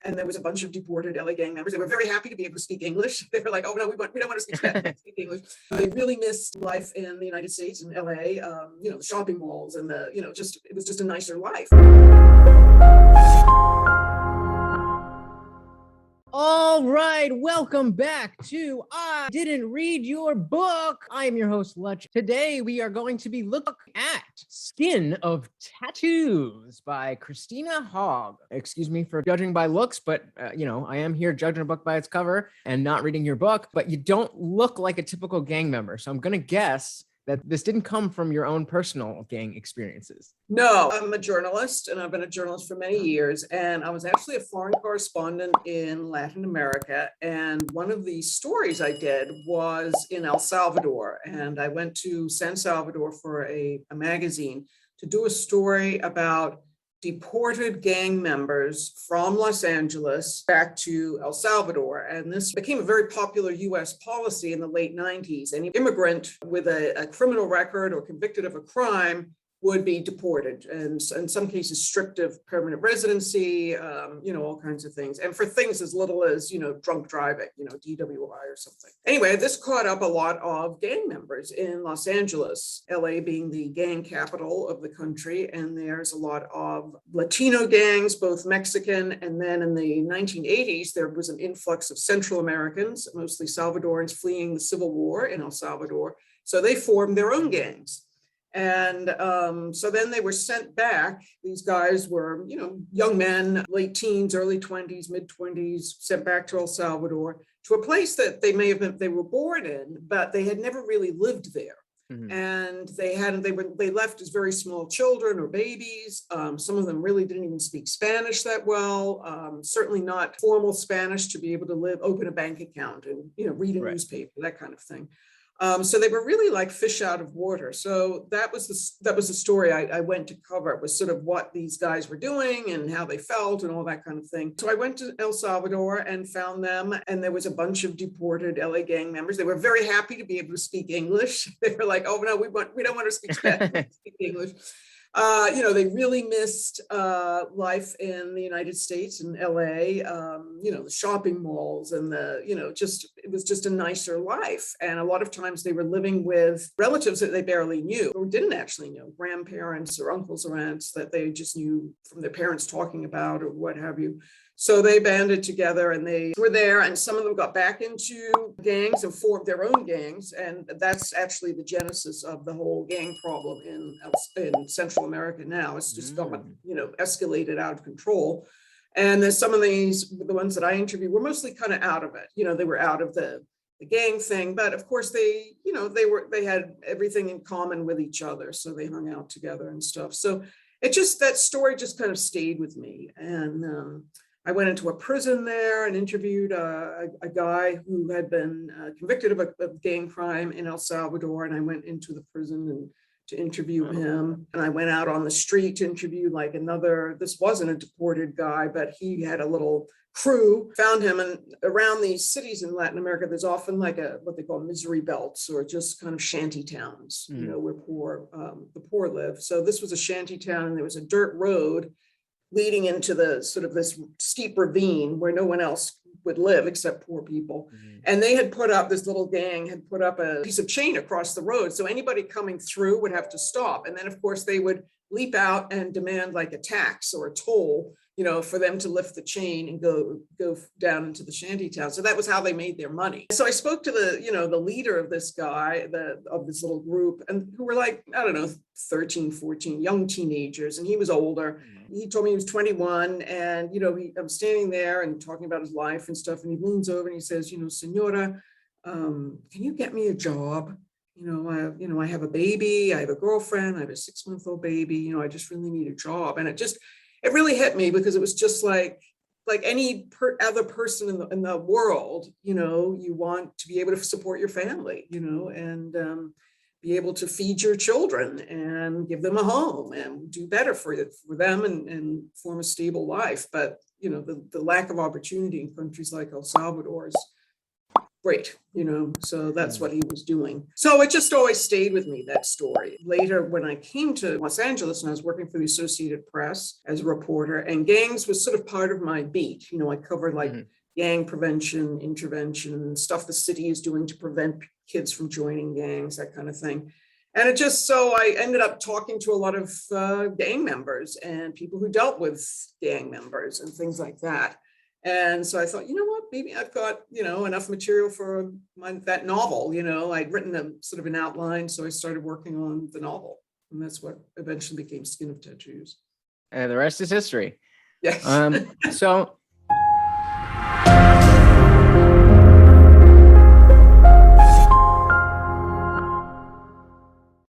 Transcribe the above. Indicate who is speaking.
Speaker 1: And there was a bunch of deported LA gang members. They were very happy to be able to speak English. They were like, oh no, we don't want to speak English. They really missed life in the United States and LA, the shopping malls and it was just a nicer life.
Speaker 2: All right, welcome back to I Didn't Read Your Book. I am your host, Lutch. Today, we are going to be looking at Skin of Tattoos by Christina Hogg. Excuse me for judging by looks, but, I am here judging a book by its cover and not reading your book, but you don't look like a typical gang member. So I'm going to guess that this didn't come from your own personal gang experiences.
Speaker 1: No, I'm a journalist, and I've been a journalist for many years. And I was actually a foreign correspondent in Latin America. And one of the stories I did was in El Salvador. And I went to San Salvador for a magazine to do a story about deported gang members from Los Angeles back to El Salvador. And this became a very popular US policy in the late 90s. Any immigrant with a criminal record or convicted of a crime would be deported, and in some cases stripped of permanent residency, all kinds of things. And for things as little as, drunk driving, DWI or something. Anyway, this caught up a lot of gang members in Los Angeles, LA being the gang capital of the country. And there's a lot of Latino gangs, both Mexican, and then in the 1980s, there was an influx of Central Americans, mostly Salvadorans fleeing the Civil War in El Salvador. So they formed their own gangs. And so then they were sent back. These guys were, young men, late teens, early 20s, mid 20s, sent back to El Salvador, to a place that they were born in, but they had never really lived there. Mm-hmm. And they left as very small children or babies. Some of them really didn't even speak Spanish that well, certainly not formal Spanish to be able to open a bank account and, read a newspaper, that kind of thing. So they were really like fish out of water. So that was the story I went to cover. It was sort of what these guys were doing and how they felt and all that kind of thing. So I went to El Salvador and found them, and there was a bunch of deported LA gang members. They were very happy to be able to speak English. They were like, oh no, we don't want to speak Spanish, we speak English. They really missed life in the United States and LA, the shopping malls and it was just a nicer life. And a lot of times they were living with relatives that they barely knew or didn't actually know, grandparents or uncles or aunts that they just knew from their parents talking about or what have you. So they banded together and they were there, and some of them got back into gangs and formed their own gangs. And that's actually the genesis of the whole gang problem in Central America now. It's just gone, escalated out of control. And there's some of these, the ones that I interviewed were mostly kind of out of it. They were out of the gang thing, but of course they had everything in common with each other. So they hung out together and stuff. So that story just kind of stayed with me. And, I went into a prison there and interviewed a guy who had been convicted of a gang crime in El Salvador. And I went into the prison to interview him. And I went out on the street to interview this wasn't a deported guy, but he had a little crew, found him. And around these cities in Latin America, there's often like what they call misery belts, or just kind of shanty towns, where the poor live. So this was a shanty town, and there was a dirt road leading into the sort of this steep ravine where no one else would live except poor people. Mm-hmm. And this little gang had put up a piece of chain across the road. So anybody coming through would have to stop. And then of course they would leap out and demand like a tax or a toll, for them to lift the chain and go down into the shanty town. So that was how they made their money. So I spoke to the leader of this guy, of this little group, and who were like, I don't know, 13, 14, young teenagers. And he was older. He told me he was 21. And, I'm standing there and talking about his life and stuff. And he leans over and he says, Senora, can you get me a job? I have a baby, I have a girlfriend, I have a 6-month-old baby, I just really need a job. And it really hit me, because it was just like any other person in the world, you want to be able to support your family, and be able to feed your children and give them a home and do better for them and form a stable life. But, the lack of opportunity in countries like El Salvador is great, so that's what he was doing. So it just always stayed with me, that story. Later, when I came to Los Angeles and I was working for the Associated Press as a reporter, and gangs was sort of part of my beat. I covered like gang prevention, intervention, stuff the city is doing to prevent kids from joining gangs, that kind of thing. And so I ended up talking to a lot of gang members and people who dealt with gang members and things like that. And so I thought, maybe I've got, enough material for that novel. I'd written sort of an outline, so I started working on the novel. And that's what eventually became Skin of Tattoos.
Speaker 2: And the rest is history.
Speaker 1: Yes.
Speaker 2: So